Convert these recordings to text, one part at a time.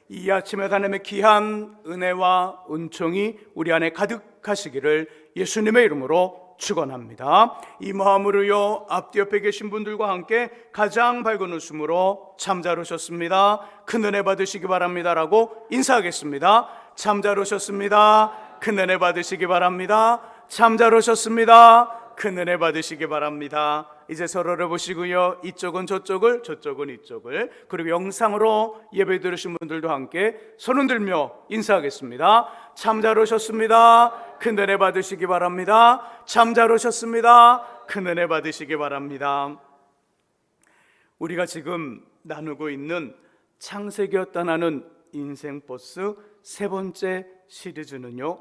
이 아침에 하나님의 귀한 은혜와 은총이 우리 안에 가득하시기를 예수님의 이름으로 축원합니다. 이 마음으로요, 앞뒤 옆에 계신 분들과 함께 가장 밝은 웃음으로 참 잘 오셨습니다, 큰 은혜 받으시기 바랍니다라고 인사하겠습니다. 참 잘 오셨습니다, 큰 은혜 받으시기 바랍니다. 참 잘 오셨습니다, 큰 은혜 받으시기 바랍니다. 이제 서로를 보시고요, 이쪽은 저쪽을, 저쪽은 이쪽을, 그리고 영상으로 예배 들으신 분들도 함께 손을 들며 인사하겠습니다. 참 잘 오셨습니다, 큰 은혜 받으시기 바랍니다. 참 잘 오셨습니다, 큰 은혜 받으시기 바랍니다. 우리가 지금 나누고 있는 창세기와 떠나는 인생버스 세 번째 시리즈는요,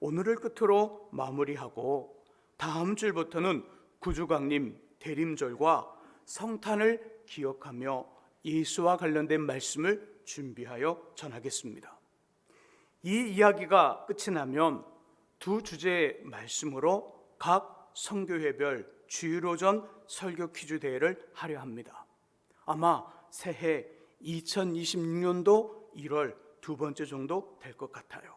오늘을 끝으로 마무리하고 다음 주일부터는 구주강림 대림절과 성탄을 기억하며 예수와 관련된 말씀을 준비하여 전하겠습니다. 이 이야기가 끝이 나면 두 주제의 말씀으로 각 선교회별 주일 오전 설교 퀴즈 대회를 하려 합니다. 아마 새해 2026년도 1월 두 번째 정도 될 것 같아요.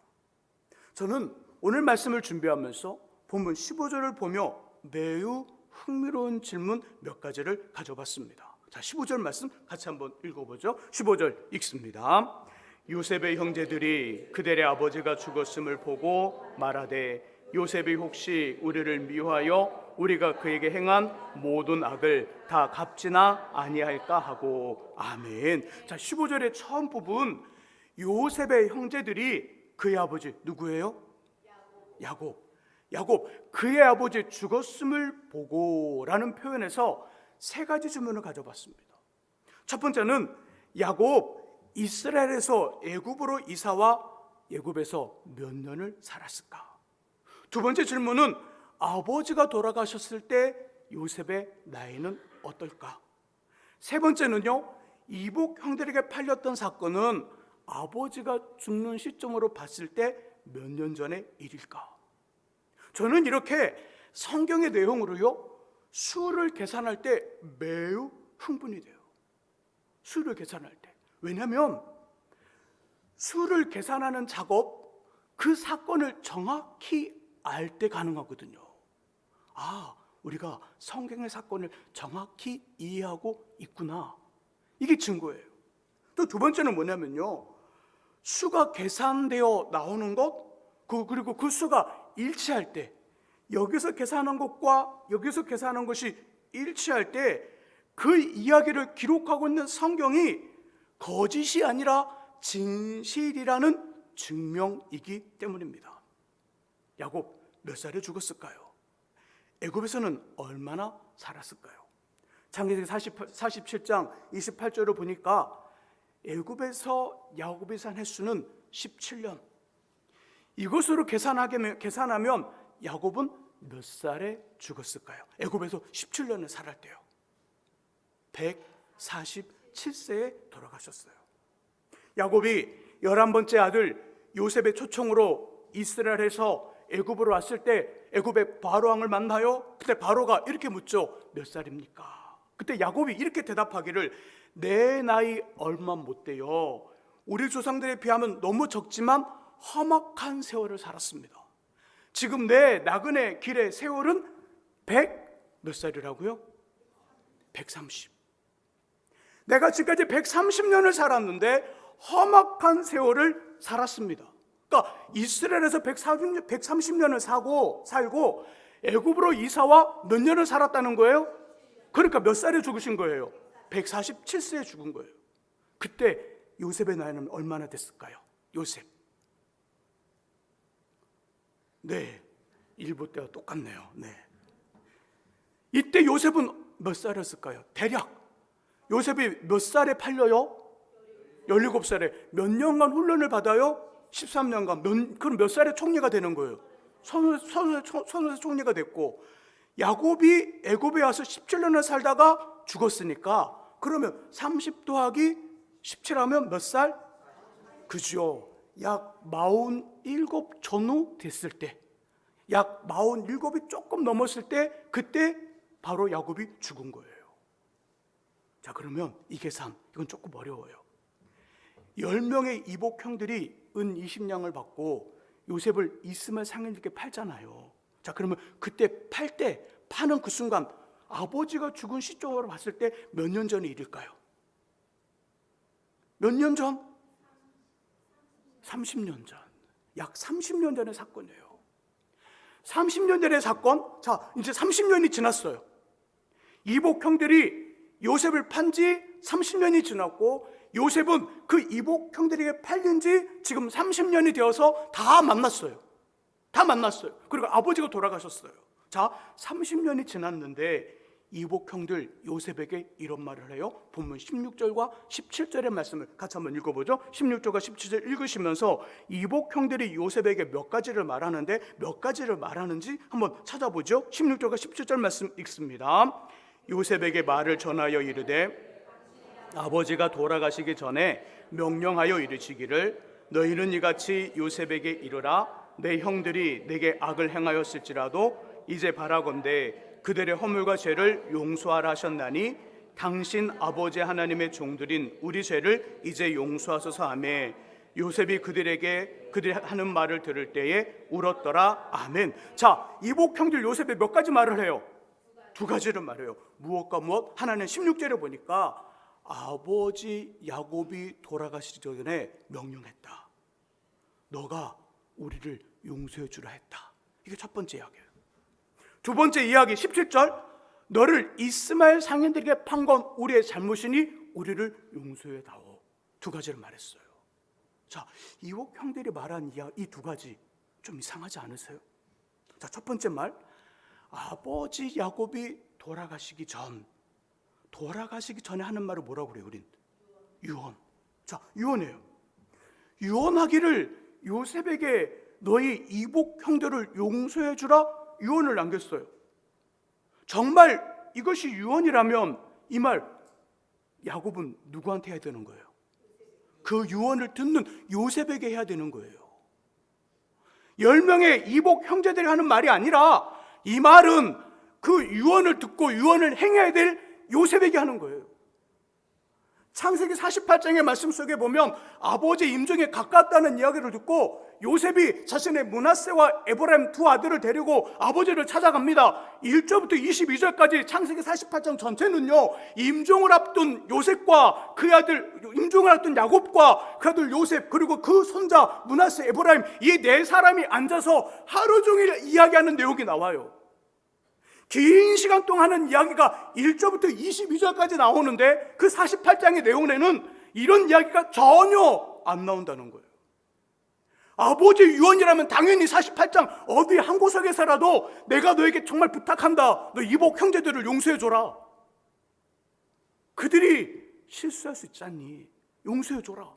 저는 오늘 말씀을 준비하면서 본문 15절을 보며 매우 흥미로운 질문 몇 가지를 가져봤습니다. 자, 15절 말씀 같이 한번 읽어보죠. 15절 읽습니다. 요셉의 형제들이 그들의 아버지가 죽었음을 보고 말하되 요셉이 혹시 우리를 미워하여 우리가 그에게 행한 모든 악을 다 갚지나 아니할까 하고. 아멘. 자, 15절의 처음 부분, 요셉의 형제들이 그의 아버지 누구예요? 야곱, 그의 아버지 죽었음을 보고 라는 표현에서 세 가지 질문을 가져봤습니다. 첫 번째는 야곱, 이스라엘에서 애굽으로 이사와 애굽에서 몇 년을 살았을까? 두 번째 질문은 아버지가 돌아가셨을 때 요셉의 나이는 어떨까? 세 번째는요, 이복 형들에게 팔렸던 사건은 아버지가 죽는 시점으로 봤을 때 몇 년 전의 일일까? 저는 이렇게 성경의 내용으로요, 수를 계산할 때 매우 흥분이 돼요. 수를 계산할 때. 왜냐하면 수를 계산하는 작업, 그 사건을 정확히 알 때 가능하거든요. 아, 우리가 성경의 사건을 정확히 이해하고 있구나, 이게 증거예요. 또 두 번째는 뭐냐면요, 수가 계산되어 나오는 것, 그리고 그 수가 일치할 때, 여기서 계산한 것과 여기서 계산한 것이 일치할 때 그 이야기를 기록하고 있는 성경이 거짓이 아니라 진실이라는 증명이기 때문입니다. 야곱 몇 살에 죽었을까요? 애굽에서는 얼마나 살았을까요? 창세기 47장 28절을 보니까 애굽에서 야곱이 산 횟수는 17년. 이것으로 계산하면 야곱은 몇 살에 죽었을까요? 애굽에서 17년을 살았대요. 147세에 돌아가셨어요. 야곱이 11번째 아들 요셉의 초청으로 이스라엘에서 애굽으로 왔을 때 애굽의 바로 왕을 만나요. 그때 바로가 이렇게 묻죠. 몇 살입니까? 그때 야곱이 이렇게 대답하기를, 내 나이 얼마 못 돼요. 우리 조상들에 비하면 너무 적지만 험악한 세월을 살았습니다. 지금 내 나그네 길의 세월은 100 몇 살이라고요? 130. 내가 지금까지 130년을 살았는데 험악한 세월을 살았습니다. 그러니까 이스라엘에서 130년을 살고 애굽으로 이사와 몇 년을 살았다는 거예요? 그러니까 몇 살에 죽으신 거예요? 147세에 죽은 거예요. 그때 요셉의 나이는 얼마나 됐을까요? 요셉. 네, 일부 때와 똑같네요. 네. 이때 요셉은 몇 살이었을까요? 대략 요셉이 몇 살에 팔려요? 17살에. 몇 년간 훈련을 받아요? 13년간. 그럼 몇 살에 총리가 되는 거예요? 선수의 총리가 됐고, 야곱이 애굽에 와서 17년을 살다가 죽었으니까 그러면 30 더하기 17하면 몇 살? 그죠. 약 47 전후 됐을 때, 약 47이 조금 넘었을 때, 그때 바로 야곱이 죽은 거예요. 자, 그러면 이 계산, 이건 조금 어려워요. 10명의 이복 형들이 은 20냥을 받고 요셉을 이스마엘 상인들께 팔잖아요. 자, 그러면 그때 파는 그 순간 아버지가 죽은 시점으로 봤을 때 몇 년 전의 일일까요? 몇 년 전? 30년 전. 약 30년 전의 사건이에요. 30년 전의 사건. 자, 이제 30년이 지났어요. 이복 형들이 요셉을 판 지 30년이 지났고, 요셉은 그 이복 형들에게 팔린 지 지금 30년이 되어서 다 만났어요. 그리고 아버지가 돌아가셨어요. 자, 30년이 지났는데 이복 형들 요셉에게 이런 말을 해요. 본문 16절과 17절의 말씀을 같이 한번 읽어보죠. 16절과 17절 읽으시면서 이복 형들이 요셉에게 몇 가지를 말하는데 몇 가지를 말하는지 한번 찾아보죠. 16절과 17절 말씀 읽습니다. 요셉에게 말을 전하여 이르되 아버지가 돌아가시기 전에 명령하여 이르시기를 너희는 이같이 요셉에게 이르라 내 형들이 내게 악을 행하였을지라도 이제 바라건대 그들의 허물과 죄를 용서하라 하셨나니 당신 아버지 하나님의 종들인 우리 죄를 이제 용서하소서 하며 요셉이 그들이 하는 말을 들을 때에 울었더라. 아멘. 자, 이복 형들 요셉에 몇 가지 말을 해요? 두 가지를 말해요. 무엇과 무엇? 하나는 16절에 보니까 아버지 야곱이 돌아가시기 전에 명령했다. 너가 우리를 용서해 주라 했다. 이게 첫 번째 이야기예요. 두 번째 이야기 17절 너를 이스마엘 상인들에게 판 건 우리의 잘못이니 우리를 용서해 다오. 두 가지를 말했어요. 자, 이복 형들이 말한 이 두 가지 좀 이상하지 않으세요? 자, 첫 번째 말 아버지 야곱이 돌아가시기 전에 하는 말을 뭐라고 그래요? 우린 유언. 자, 유언이에요. 유언하기를 요셉에게 너희 이복 형들을 용서해 주라 유언을 남겼어요. 정말 이것이 유언이라면 이 말 야곱은 누구한테 해야 되는 거예요? 그 유언을 듣는 요셉에게 해야 되는 거예요. 10명의 이복 형제들이 하는 말이 아니라 이 말은 그 유언을 듣고 유언을 행해야 될 요셉에게 하는 거예요. 창세기 48장의 말씀 속에 보면 아버지 임종에 가깝다는 이야기를 듣고 요셉이 자신의 므낫세와 에브라임 두 아들을 데리고 아버지를 찾아갑니다. 1절부터 22절까지 창세기 48장 전체는요, 임종을 앞둔 요셉과 그 아들, 임종을 앞둔 야곱과 그 아들 요셉, 그리고 그 손자 므낫세, 에브라임 이 네 사람이 앉아서 하루 종일 이야기하는 내용이 나와요. 긴 시간 동안 하는 이야기가 1절부터 22절까지 나오는데 그 48장의 내용에는 이런 이야기가 전혀 안 나온다는 거예요. 아버지 유언이라면 당연히 48장 어디 한 구석에서라도 내가 너에게 정말 부탁한다. 너 이복 형제들을 용서해줘라. 그들이 실수할 수 있지 않니? 용서해줘라.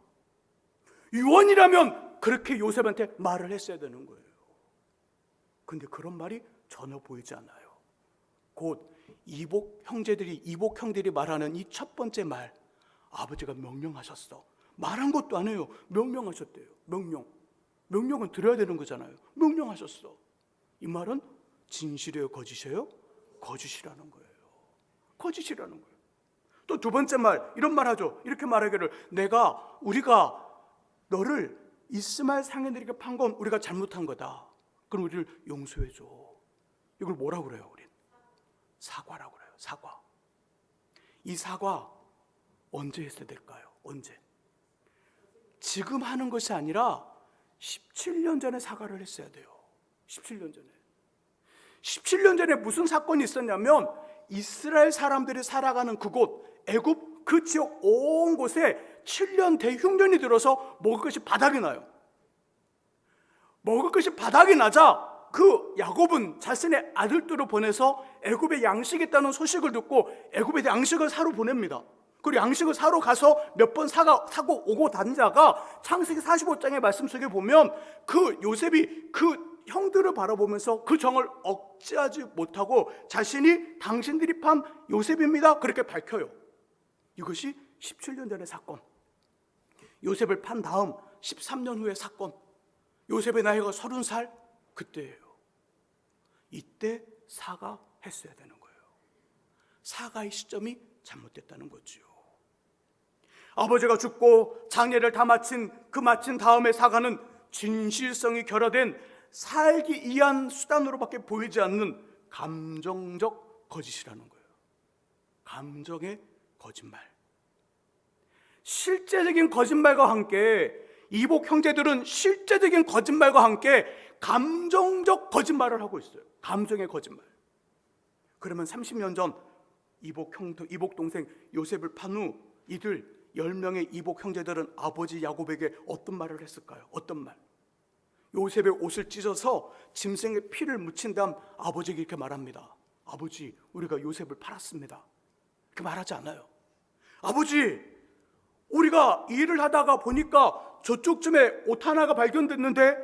유언이라면 그렇게 요셉한테 말을 했어야 되는 거예요. 근데 그런 말이 전혀 보이지 않아요. 곧 이복 형들이 말하는 이 첫 번째 말, 아버지가 명령하셨어. 말한 것도 아니에요. 명령하셨대요. 명령은 드려야 되는 거잖아요. 명령하셨어. 이 말은 진실이에요, 거짓이에요? 거짓이라는 거예요. 거짓이라는 거예요. 또 두 번째 말, 이런 말 하죠. 이렇게 말하기를 우리가 너를 이스마엘 상인들에게 판 건 우리가 잘못한 거다. 그럼 우리를 용서해 줘. 이걸 뭐라고 그래요, 우린? 사과라고 그래요. 사과. 이 사과 언제 했어야 될까요? 언제? 지금 하는 것이 아니라 17년 전에 사과를 했어야 돼요. 17년 전에. 17년 전에 무슨 사건이 있었냐면 이스라엘 사람들이 살아가는 그곳 애굽 그 지역 온 곳에 7년 대흉년이 들어서 먹을 것이 바닥이 나요. 먹을 것이 바닥이 나자 그 야곱은 자신의 아들들을 보내서 애굽에 양식이 있다는 소식을 듣고 애굽에 양식을 사러 보냅니다. 그리고 양식을 사러 가서 몇 번 사고 오고 다니다가 창세기 45장의 말씀 속에 보면 그 요셉이 그 형들을 바라보면서 그 정을 억제하지 못하고 자신이 당신들이 판 요셉입니다. 그렇게 밝혀요. 이것이 17년 전의 사건. 요셉을 판 다음 13년 후의 사건. 요셉의 나이가 30살 그때예요. 이때 사과했어야 되는 거예요. 사과의 시점이 잘못됐다는 거지요. 아버지가 죽고 장례를 다 마친 다음에 사과는 진실성이 결여된 살기 이한 수단으로밖에 보이지 않는 감정적 거짓이라는 거예요. 감정의 거짓말. 실제적인 거짓말과 함께 이복 형제들은 실제적인 거짓말과 함께 감정적 거짓말을 하고 있어요. 감정의 거짓말. 그러면 30년 전 이복 동생 요셉을 판 후 이들 10명의 이복 형제들은 아버지 야곱에게 어떤 말을 했을까요? 어떤 말? 요셉의 옷을 찢어서 짐승의 피를 묻힌 다음 아버지에게 이렇게 말합니다. 아버지, 우리가 요셉을 팔았습니다. 그렇게 말하지 않아요. 아버지, 우리가 일을 하다가 보니까 저쪽쯤에 옷 하나가 발견됐는데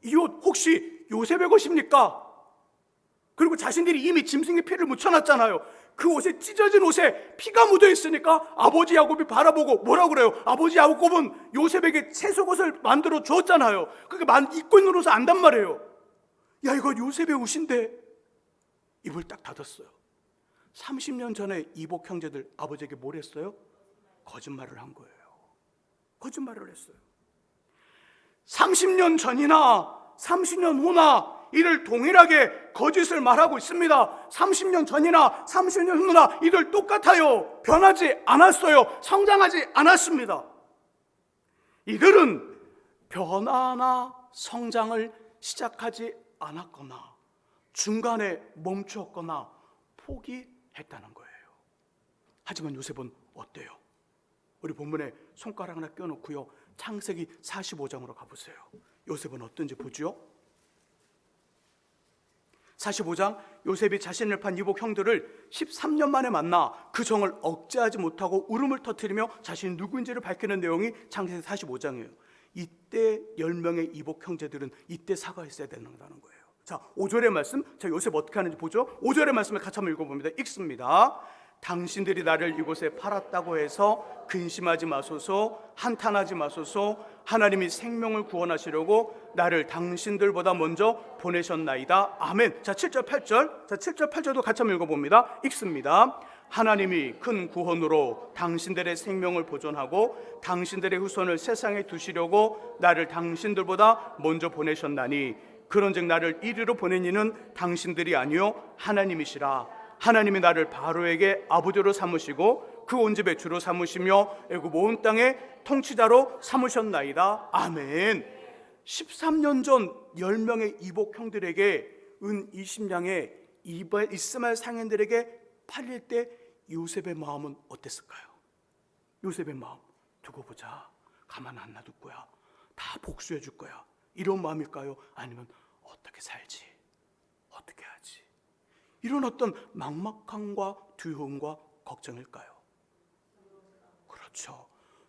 이 옷 혹시 요셉의 것입니까? 그리고 자신들이 이미 짐승의 피를 묻혀놨잖아요. 그 옷에, 찢어진 옷에 피가 묻어 있으니까 아버지 야곱이 바라보고 뭐라고 그래요? 아버지 야곱은 요셉에게 새 속옷을 만들어 주었잖아요. 그게 입고 있는 옷을 안단 말이에요. 야, 이거 요셉의 옷인데. 입을 딱 닫았어요. 30년 전에 이복 형제들 아버지에게 뭘 했어요? 거짓말을 한 거예요. 거짓말을 했어요. 30년 전이나 30년 후나 이들 동일하게 거짓을 말하고 있습니다. 30년 전이나 30년 후나 이들 똑같아요. 변하지 않았어요. 성장하지 않았습니다. 이들은 변화나 성장을 시작하지 않았거나 중간에 멈추었거나 포기했다는 거예요. 하지만 요셉은 어때요? 우리 본문에 손가락 하나 껴놓고요, 창세기 45장으로 가보세요. 요셉은 어떤지 보죠. 45장, 요셉이 자신을 판 이복 형들을 13년 만에 만나 그 정을 억제하지 못하고 울음을 터뜨리며 자신이 누구인지를 밝히는 내용이 창세기 45장이에요. 이때 10명의 이복 형제들은 이때 사과했어야 된다는 거예요. 자, 5절의 말씀, 자, 요셉 어떻게 하는지 보죠. 5절의 말씀을 같이 한번 읽어봅니다. 읽습니다. 당신들이 나를 이곳에 팔았다고 해서 근심하지 마소서, 한탄하지 마소서. 하나님이 생명을 구원하시려고 나를 당신들보다 먼저 보내셨나이다. 아멘. 자, 7절 8절. 자, 7절 8절도 같이 한번 읽어봅니다. 읽습니다. 하나님이 큰 구원으로 당신들의 생명을 보존하고 당신들의 후손을 세상에 두시려고 나를 당신들보다 먼저 보내셨나니 그런즉 나를 이리로 보낸 이는 당신들이 아니요 하나님이시라. 하나님이 나를 바로에게 아버지로 삼으시고 그 온 집의 주로 삼으시며 애굽 온 땅의 통치자로 삼으셨나이다. 아멘. 13년 전 10명의 이복 형들에게 은 20냥의 이스마엘 상인들에게 팔릴 때 요셉의 마음은 어땠을까요? 요셉의 마음, 두고 보자, 가만 안 놔둘 거야, 다 복수해 줄 거야, 이런 마음일까요? 아니면 어떻게 살지, 어떻게 하지, 이런 어떤 막막함과 두려움과 걱정일까요? 그렇죠.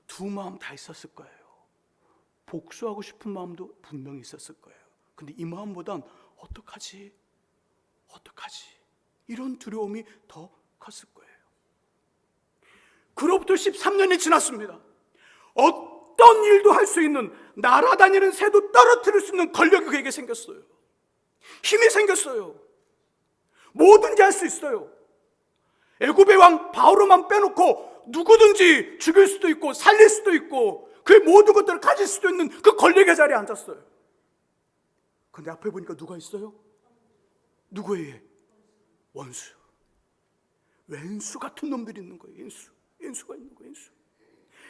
두 마음 다 있었을 거예요. 복수하고 싶은 마음도 분명히 있었을 거예요. 근데 이 마음보단 어떡하지, 어떡하지, 이런 두려움이 더 컸을 거예요. 그로부터 13년이 지났습니다. 어떤 일도 할 수 있는, 날아다니는 새도 떨어뜨릴 수 있는 권력이 그에게 생겼어요. 힘이 생겼어요. 뭐든지 할 수 있어요. 애굽의 왕 바오로만 빼놓고 누구든지 죽일 수도 있고 살릴 수도 있고 그의 모든 것들을 가질 수도 있는 그 권력의 자리에 앉았어요. 그런데 앞에 보니까 누가 있어요? 누구예요? 원수. 왼수 같은 놈들이 있는 거예요. 왼수가 있는 거예요. 왼수.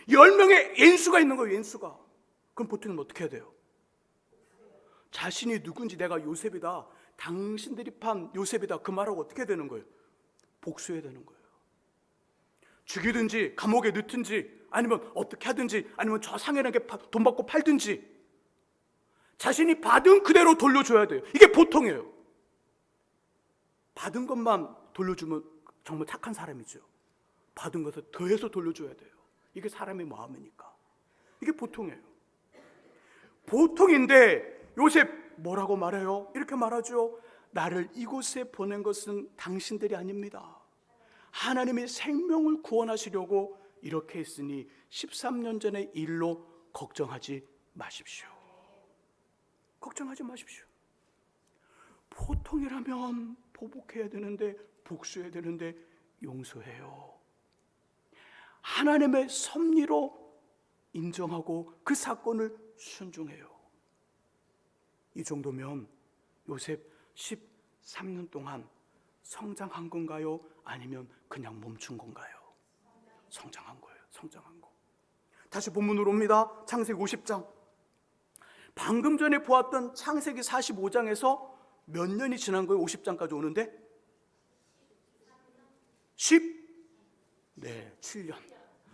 10명의 왼수가 있는 거예요. 왼수가. 그럼 보통은 어떻게 해야 돼요? 자신이 누군지, 내가 요셉이다, 당신들이 판 요셉이다, 그 말하고 어떻게 해야 되는 거예요? 복수해야 되는 거예요. 죽이든지 감옥에 넣든지 아니면 어떻게 하든지 아니면 저 상인에게 돈 받고 팔든지 자신이 받은 그대로 돌려줘야 돼요. 이게 보통이에요. 받은 것만 돌려주면 정말 착한 사람이죠. 받은 것을 더해서 돌려줘야 돼요. 이게 사람의 마음이니까. 이게 보통이에요. 보통인데 요셉 뭐라고 말해요? 이렇게 말하죠. 나를 이곳에 보낸 것은 당신들이 아닙니다. 하나님이 생명을 구원하시려고 이렇게 했으니 13년 전의 일로 걱정하지 마십시오. 걱정하지 마십시오. 보통이라면 보복해야 되는데, 복수해야 되는데 용서해요. 하나님의 섭리로 인정하고 그 사건을 순종해요. 이 정도면 요셉 13년 동안 성장한 건가요? 아니면 그냥 멈춘 건가요? 성장한 거예요. 성장한 거. 다시 본문으로 옵니다. 창세기 50장. 방금 전에 보았던 창세기 45장에서 몇 년이 지난 거예요? 50장까지 오는데? 7년.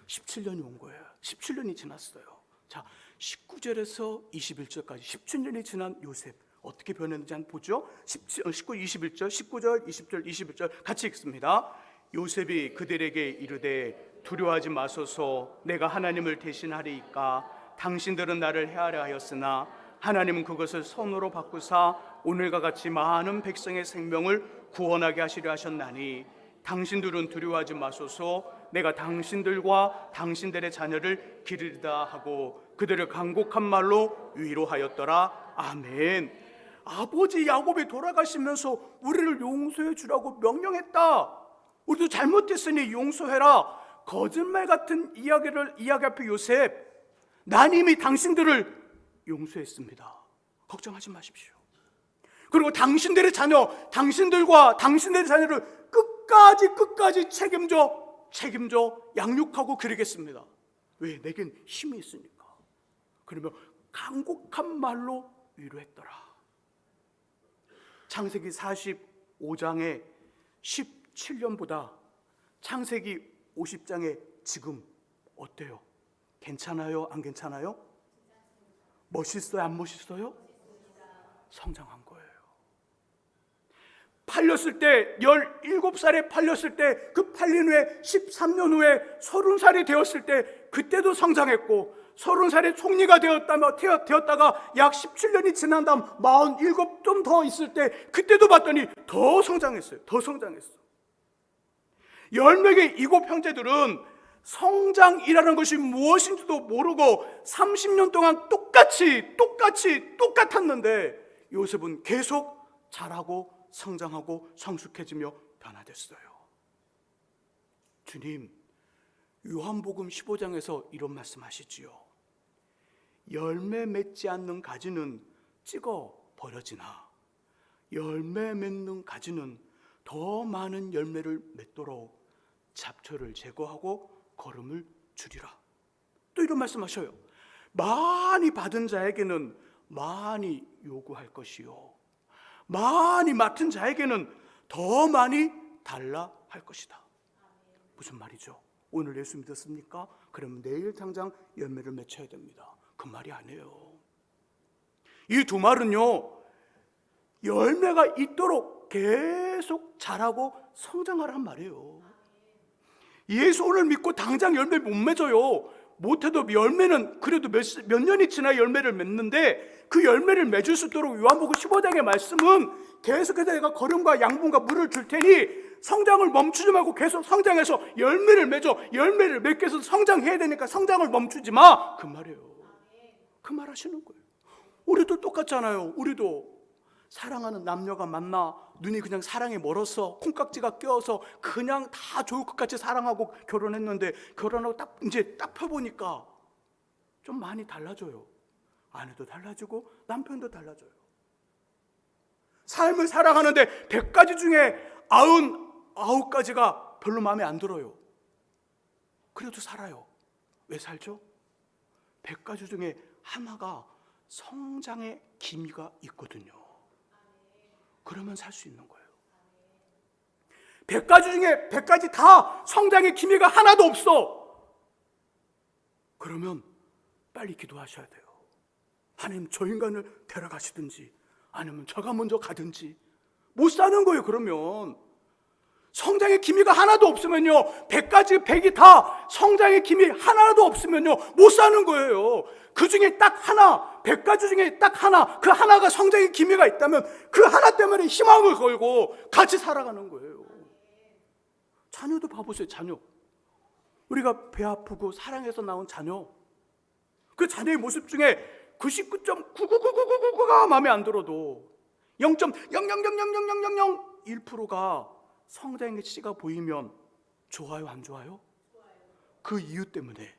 17년이 온 거예요. 17년이 지났어요. 자, 19절에서 21절까지 17년이 지난 요셉 어떻게 변했는지 한번 보죠. 19, 21절, 19절, 20절, 21절 같이 읽습니다. 요셉이 그들에게 이르되 두려워하지 마소서, 내가 하나님을 대신하리이까. 당신들은 나를 해하려 하였으나 하나님은 그것을 선으로 바꾸사 오늘과 같이 많은 백성의 생명을 구원하게 하시려 하셨나니 당신들은 두려워하지 마소서, 내가 당신들과 당신들의 자녀를 기르리다 하고 그들을 간곡한 말로 위로하였더라. 아멘. 아버지 야곱이 돌아가시면서 우리를 용서해 주라고 명령했다. 우리도 잘못했으니 용서해라. 거짓말 같은 이야기를 이야기할 요셉, 난 이미 당신들을 용서했습니다. 걱정하지 마십시오. 그리고 당신들의 자녀, 당신들과 당신들의 자녀를 끝까지 책임져 양육하고 기르겠습니다. 왜? 내겐 힘이 있으니까. 그러면 간곡한 말로 위로했더라. 창세기 45장의 17년보다 창세기 50장의 지금 어때요? 괜찮아요? 안 괜찮아요? 멋있어요? 안 멋있어요? 성장한 거예요. 팔렸을 때 17살에 팔렸을 때 그 팔린 후에 13년 후에 30살이 되었을 때 그때도 성장했고 30살에 총리가 되었다가 약 17년이 지난 다음 47 좀 더 있을 때 그때도 봤더니 더 성장했어요. 더 성장했어. 10명의 이곱 형제들은 성장이라는 것이 무엇인지도 모르고 30년 동안 똑같았는데 요셉은 계속 자라고 성장하고 성숙해지며 변화됐어요. 주님, 요한복음 15장에서 이런 말씀하시지요. 열매 맺지 않는 가지는 찍어 버려지나 열매 맺는 가지는 더 많은 열매를 맺도록 잡초를 제거하고 거름을 줄이라. 또 이런 말씀하셔요. 많이 받은 자에게는 많이 요구할 것이요, 많이 맡은 자에게는 더 많이 달라 할 것이다. 무슨 말이죠? 오늘 예수 믿었습니까? 그러면 내일 당장 열매를 맺혀야 됩니다. 그 말이 아니에요. 이 두 말은요, 열매가 있도록 계속 자라고 성장하란 말이에요. 예수 오늘 믿고 당장 열매 못 맺어요. 못해도 열매는 그래도 몇 년이 지나 열매를 맺는데 그 열매를 맺을 수 있도록 요한복음 15장의 말씀은 계속해서 내가 거름과 양분과 물을 줄 테니 성장을 멈추지 말고 계속 성장해서 열매를 맺어. 열매를 맺기 위해서 성장해야 되니까 성장을 멈추지 마. 그 말이에요. 그 말 하시는 거예요. 우리도 똑같잖아요. 우리도 사랑하는 남녀가 만나 눈이 그냥 사랑에 멀어서 콩깍지가 껴서 그냥 다 좋을 것 같이 사랑하고 결혼했는데 결혼하고 이제 딱 펴보니까 좀 많이 달라져요. 아내도 달라지고 남편도 달라져요. 삶을 살아가는데 100가지 중에 99가지가 별로 마음에 안 들어요. 그래도 살아요. 왜 살죠? 100가지 중에 하나가 성장의 기미가 있거든요. 그러면 살 수 있는 거예요. 100가지 중에 100가지 다 성장의 기미가 하나도 없어. 그러면 빨리 기도하셔야 돼요. 하나님, 저 인간을 데려가시든지 아니면 저가 먼저 가든지. 못 사는 거예요. 그러면 성장의 기미가 하나도 없으면요, 100가지 100이 다 성장의 기미 하나도 없으면요 못 사는 거예요. 그 중에 딱 하나, 100가지 중에 딱 하나, 그 하나가 성장의 기미가 있다면 그 하나 때문에 희망을 걸고 같이 살아가는 거예요. 자녀도 봐보세요. 자녀, 우리가 배 아프고 사랑해서 나온 자녀, 그 자녀의 모습 중에 99.9999999가 마음에 안 들어도 0.0000001%가 성장의 씨가 보이면 좋아요, 안 좋아요? 그 이유 때문에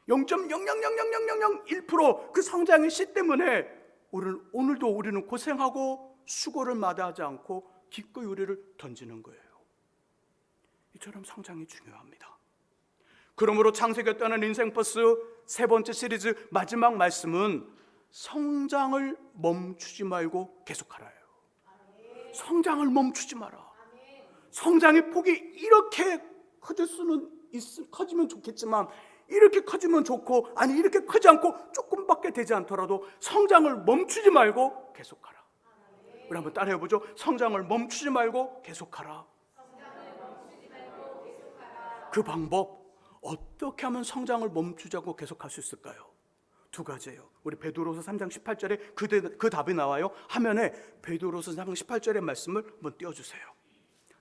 0.0000001% 그 성장의 시 때문에 오늘도 우리는 고생하고 수고를 마다하지 않고 기꺼이 우리를 던지는 거예요. 이처럼 성장이 중요합니다. 그러므로 창세기에 떠난 인생버스 세 번째 시리즈 마지막 말씀은 성장을 멈추지 말고 계속하라예요. 성장을 멈추지 마라. 성장의 폭이 이렇게 커지면 좋겠지만 이렇게 커지면 좋고, 아니 이렇게 크지 않고 조금밖에 되지 않더라도 성장을 멈추지 말고 계속하라. 우리 한번 따라해보죠. 성장을 멈추지 말고 계속하라. 그 방법, 어떻게 하면 성장을 멈추지 않고 계속할 수 있을까요? 두 가지예요. 우리 베드로서 3장 18절에 그 답이 나와요. 화면에 베드로서 3장 18절의 말씀을 한번 띄워주세요.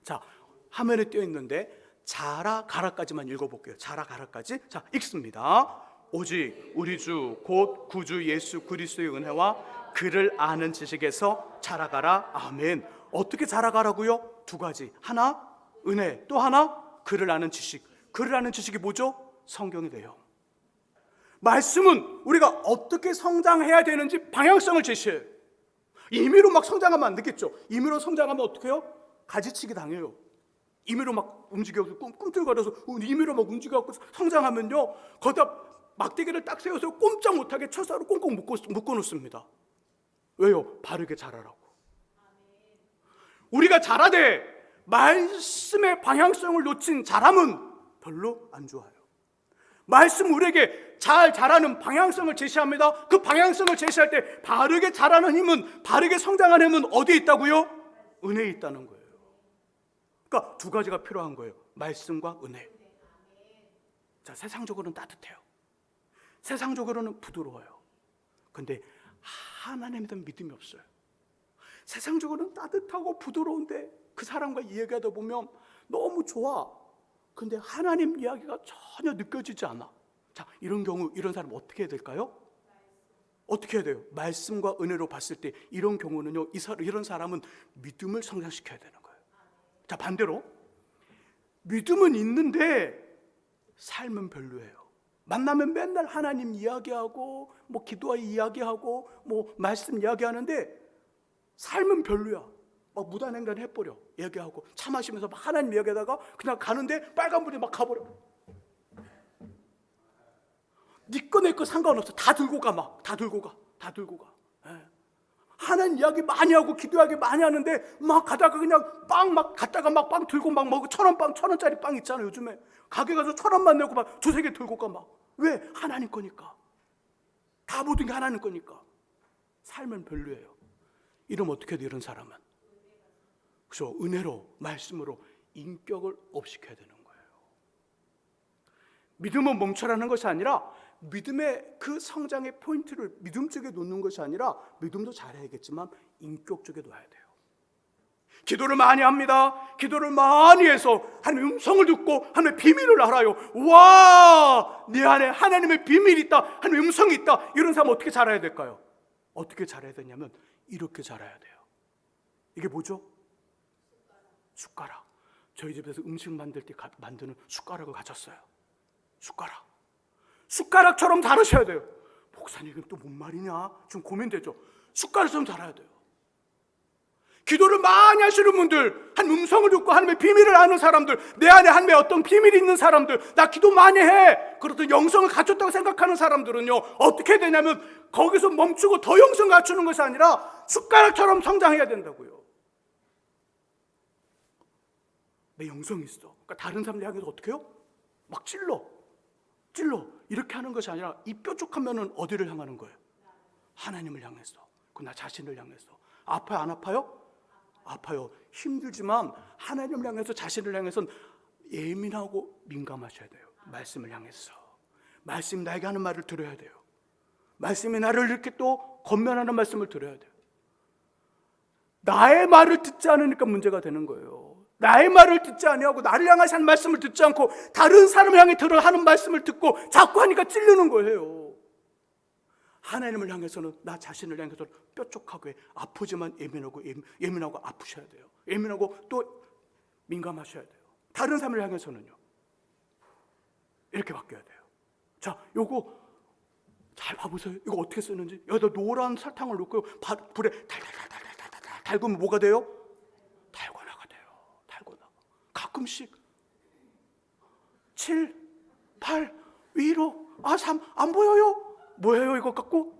자, 화면에 띄어 있는데 자라 가라까지만 읽어볼게요. 자라 가라까지. 자, 읽습니다. 오직 우리 주 곧 구주 예수 그리스도의 은혜와 그를 아는 지식에서 자라가라. 아멘. 어떻게 자라가라고요? 두 가지. 하나 은혜, 또 하나 그를 아는 지식. 그를 아는 지식이 뭐죠? 성경이 돼요. 말씀은 우리가 어떻게 성장해야 되는지 방향성을 제시해요. 임의로 막 성장하면 안 되겠죠. 임의로 성장하면 어떻게 해요? 가지치기 당해요. 임의로 막 움직여서 꿈틀거려서 임의로 막 움직여서 성장하면요, 거기다 막대기를 딱 세워서 꼼짝 못하게 철사로 꽁꽁 묶어놓습니다. 왜요? 바르게 자라라고. 우리가 자라되 말씀의 방향성을 놓친 자람은 별로 안 좋아요. 말씀 우리에게 잘 자라는 방향성을 제시합니다. 그 방향성을 제시할 때 바르게 자라는 힘은, 바르게 성장하는 힘은 어디에 있다고요? 은혜에 있다는 거예요. 그러니까 두 가지가 필요한 거예요. 말씀과 은혜. 자, 세상적으로는 따뜻해요. 세상적으로는 부드러워요. 근데 하나님에 대한 믿음이 없어요. 세상적으로는 따뜻하고 부드러운데 그 사람과 이야기하다 보면 너무 좋아. 근데 하나님 이야기가 전혀 느껴지지 않아. 자, 이런 경우 이런 사람 어떻게 해야 될까요? 어떻게 해야 돼요? 말씀과 은혜로 봤을 때 이런 경우는요, 이런 사람은 믿음을 성장시켜야 되는 거예요. 자, 반대로 믿음은 있는데 삶은 별로예요. 만나면 맨날 하나님 이야기하고 뭐 기도와 이야기하고 뭐 말씀 이야기하는데 삶은 별로야. 막 무단횡단 해버려. 얘기하고 차 마시면서 막 하나님 이야기하다가 그냥 가는데 빨간불이 막 가버려. 네 거 내 거 상관없어. 다 들고 가. 막 다 들고 가. 예. 하나님 이야기 많이 하고 기도 이야기 많이 하는데 막 가다가 그냥 빵 막 갔다가 막 빵 들고 막 먹고 1,000원 1,000원짜리 빵 있잖아요. 요즘에 가게 가서 1,000원만 내고 막 2-3개 들고 가. 막 왜? 하나님 거니까. 다 모든 게 하나님 거니까. 삶은 별로예요. 이러면 어떻게 해야 돼? 이런 사람은 그래서 은혜로, 말씀으로 인격을 업시켜야 되는 거예요. 믿음은 멈춰라는 것이 아니라 믿음의 그 성장의 포인트를 믿음 쪽에 놓는 것이 아니라 믿음도 잘해야겠지만 인격 쪽에 놔야 돼요. 기도를 많이 합니다. 기도를 많이 해서 하나님의 음성을 듣고 하나님의 비밀을 알아요. 와, 내 안에 하나님의 비밀이 있다, 하나님의 음성이 있다. 이런 사람 어떻게 자라야 될까요? 어떻게 자라야 되냐면 이렇게 자라야 돼요. 이게 뭐죠? 숟가락. 저희 집에서 음식 만들 때 만드는 숟가락을 가졌어요. 숟가락처럼 자르셔야 돼요. 목사님, 이건 또 뭔 말이냐? 좀 고민되죠. 숟가락처럼 자라야 돼요. 기도를 많이 하시는 분들, 한 음성을 듣고 하나님의 비밀을 아는 사람들, 내 안에 하나님의 어떤 비밀이 있는 사람들, 나 기도 많이 해, 그렇던 영성을 갖췄다고 생각하는 사람들은요, 어떻게 해야 되냐면 거기서 멈추고 더 영성 갖추는 것이 아니라 숟가락처럼 성장해야 된다고요. 내 영성이 있어. 그러니까 다른 사람들 향해서 어떻게 해요? 막 찔러 이렇게 하는 것이 아니라 이 뾰족하면은 어디를 향하는 거예요? 하나님을 향해서. 그 나 자신을 향해서. 아파요? 안 아파요? 아파요. 힘들지만 하나님을 향해서, 자신을 향해서는 예민하고 민감하셔야 돼요. 말씀을 향해서. 말씀이 나에게 하는 말을 들어야 돼요. 말씀이 나를 이렇게 또 권면하는 말씀을 들어야 돼요. 나의 말을 듣지 않으니까 문제가 되는 거예요. 나의 말을 듣지 아니하고 나를 향하시 하는 말씀을 듣지 않고 다른 사람을 향해 들어 하는 말씀을 듣고 자꾸 하니까 찔르는 거예요. 하나님을 향해서는, 나 자신을 향해서는 뾰족하게, 아프지만 예민하고 아프셔야 돼요. 예민하고 또 민감하셔야 돼요. 다른 사람을 향해서는요. 이렇게 바뀌어야 돼요. 자, 요거 잘 봐보세요. 이거 어떻게 쓰는지. 여기다 노란 설탕을 넣고 불에 달달달달달달 달구면 뭐가 돼요? 달고나가 돼요. 달고나. 가끔씩 7, 8, 위로 3 안 보여요? 뭐예요 이거 갖고?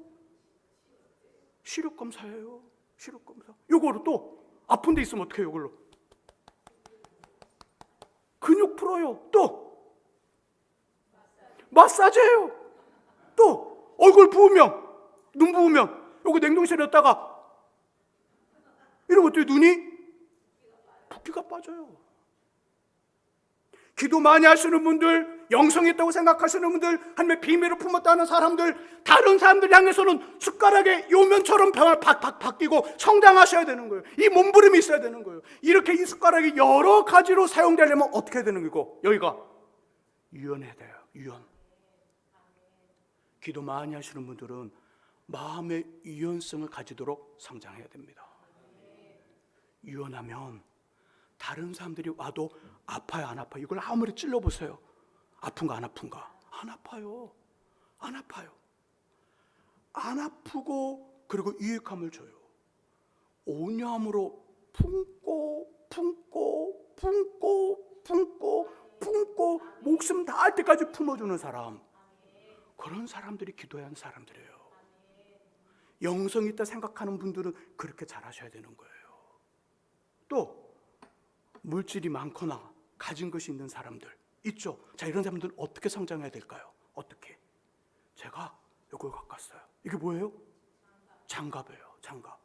시력 검사예요. 시력 검사. 요거로 또 아픈 데 있으면 어떻게 해요? 이걸로 근육 풀어요. 또 마사지해요. 또 얼굴 부으면, 눈 부으면 요거 냉동실에 넣었다가 이러면 어떻게 눈이 붓기가 빠져요. 기도 많이 하시는 분들, 영성이 있다고 생각하시는 분들, 하나님의 비밀을 품었다는 사람들, 다른 사람들 향해서는 숟가락의 요면처럼 병을 바뀌고 성장하셔야 되는 거예요. 이 몸부림이 있어야 되는 거예요. 이렇게 이 숟가락이 여러 가지로 사용되려면 어떻게 해야 되는 거고, 여기가 유연해야 돼요. 유연. 기도 많이 하시는 분들은 마음의 유연성을 가지도록 성장해야 됩니다. 유연하면 다른 사람들이 와도 아파요, 안 아파요? 이걸 아무리 찔러보세요. 아픈가, 안 아픈가? 안 아파요. 안 아파요. 안 아프고, 그리고 유익함을 줘요. 온유함으로 품고 목숨 다할 때까지 품어주는 사람, 그런 사람들이 기도해야 하는 사람들이에요. 영성이 있다 생각하는 분들은 그렇게 잘하셔야 되는 거예요. 또 물질이 많거나 가진 것이 있는 사람들 있죠. 자, 이런 사람들은 어떻게 성장해야 될까요? 어떻게? 제가 이걸 갖고 왔어요. 이게 뭐예요? 장갑이에요. 장갑.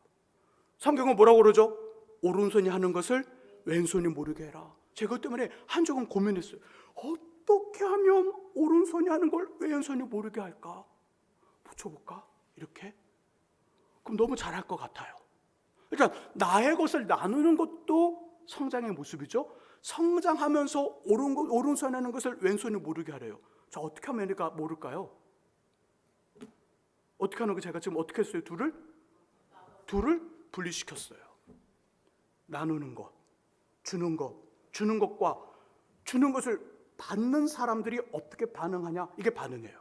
성경은 뭐라고 그러죠? 오른손이 하는 것을 왼손이 모르게 해라. 제가 그것 때문에 한 조금 고민했어요. 어떻게 하면 오른손이 하는 걸 왼손이 모르게 할까? 붙여볼까? 이렇게? 그럼 너무 잘할 것 같아요. 일단 나의 것을 나누는 것도 성장의 모습이죠. 성장하면서 오른손이 하는 것을 왼손이 모르게 하래요. 자, 어떻게 하면 얘가 모를까요? 어떻게 하는 거 제가 지금 어떻게 했어요? 둘을 분리시켰어요. 나누는 것, 주는 것과 주는 것을 받는 사람들이 어떻게 반응하냐, 이게 반응이에요.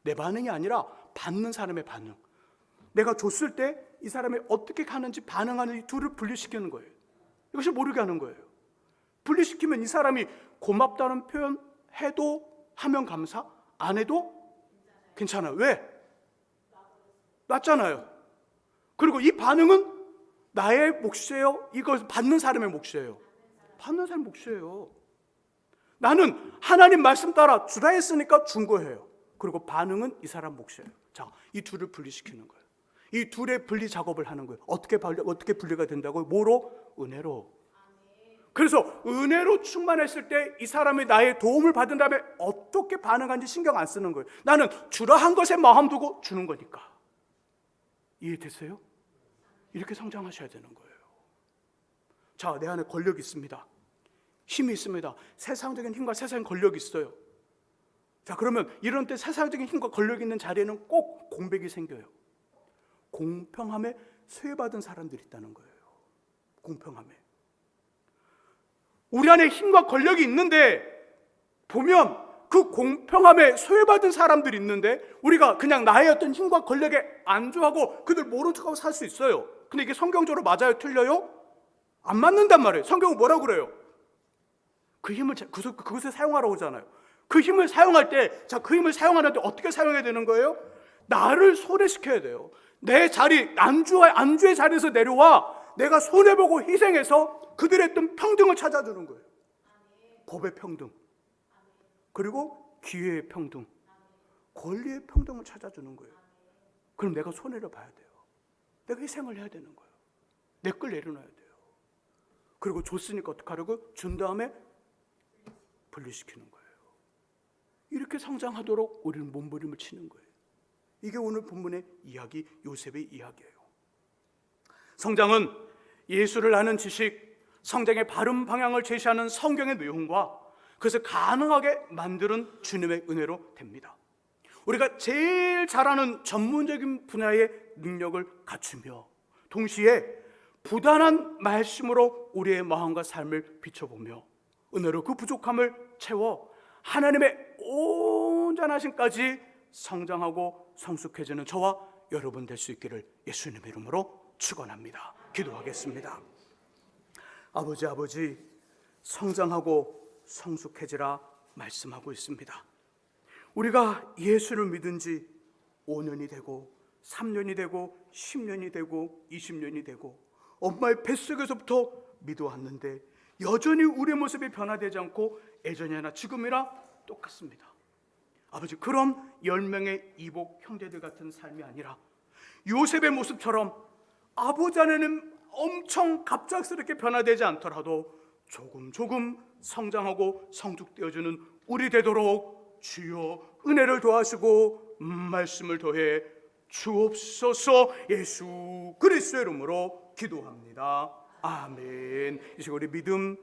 내 반응이 아니라 받는 사람의 반응. 내가 줬을 때 이 사람이 어떻게 하는지 반응하는 이 둘을 분리시키는 거예요. 이것을 모르게 하는 거예요. 분리시키면 이 사람이 고맙다는 표현 해도 하면 감사, 안 해도 괜찮아요. 왜? 낫잖아요. 그리고 이 반응은 나의 몫이에요? 이걸 받는 사람의 몫이에요? 받는 사람의 몫이에요. 나는 하나님 말씀 따라 주라 했으니까 준 거예요. 그리고 반응은 이 사람 몫이에요. 자, 이 둘을 분리시키는 거예요. 이 둘의 분리 작업을 하는 거예요. 어떻게 분리가 된다고요? 뭐로? 은혜로. 그래서 은혜로 충만했을 때 이 사람이 나의 도움을 받은 다음에 어떻게 반응하는지 신경 안 쓰는 거예요. 나는 주라 한 것에 마음 두고 주는 거니까. 이해됐어요? 이렇게 성장하셔야 되는 거예요. 자, 내 안에 권력이 있습니다. 힘이 있습니다. 세상적인 힘과 세상의 권력이 있어요. 자, 그러면 이런 때 세상적인 힘과 권력이 있는 자리에는 꼭 공백이 생겨요. 공평함에 소외받은 사람들이 있다는 거예요. 공평함에. 우리 안에 힘과 권력이 있는데 보면 그 공평함에 소외받은 사람들이 있는데 우리가 그냥 나의 어떤 힘과 권력에 안주하고 그들 모른 척하고 살 수 있어요. 근데 이게 성경적으로 맞아요? 틀려요? 안 맞는단 말이에요. 성경은 뭐라고 그래요? 그 힘을 그것을 사용하라고 하잖아요. 그 힘을 사용할 때, 자, 그 힘을 사용하는데 어떻게 사용해야 되는 거예요? 나를 손해시켜야 돼요. 내 자리, 안주의 자리에서 내려와 내가 손해보고 희생해서 그들의 어떤 평등을 찾아주는 거예요. 법의 평등, 그리고 기회의 평등, 권리의 평등을 찾아주는 거예요. 그럼 내가 손해를 봐야 돼요. 내가 희생을 해야 되는 거예요. 내 걸 내려놔야 돼요. 그리고 줬으니까 어떻게 하려고? 준 다음에 분리시키는 거예요. 이렇게 성장하도록 우리는 몸부림을 치는 거예요. 이게 오늘 본문의 이야기, 요셉의 이야기예요. 성장은 예수를 아는 지식, 성장의 바른 방향을 제시하는 성경의 내용과 그것을 가능하게 만드는 주님의 은혜로 됩니다. 우리가 제일 잘하는 전문적인 분야의 능력을 갖추며 동시에 부단한 말씀으로 우리의 마음과 삶을 비춰보며 은혜로 그 부족함을 채워 하나님의 온전하심까지 성장하고 성숙해지는 저와 여러분 될 수 있기를 예수님의 이름으로 축원합니다. 기도하겠습니다. 아버지, 성장하고 성숙해지라 말씀하고 있습니다. 우리가 예수를 믿은 지 5년이 되고 3년이 되고 10년이 되고 20년이 되고 엄마의 뱃속에서부터 믿어왔는데 여전히 우리의 모습이 변화되지 않고 예전이나 지금이나 똑같습니다. 아버지, 그런 10명의 이복 형제들 같은 삶이 아니라 요셉의 모습처럼 아버지 안에는 엄청 갑작스럽게 변화되지 않더라도 조금 성장하고 성숙되어지는 우리 되도록 주여 은혜를 더하시고 말씀을 더해 주옵소서. 예수 그리스도의 이름으로 기도합니다. 아멘. 이 시간 우리 믿음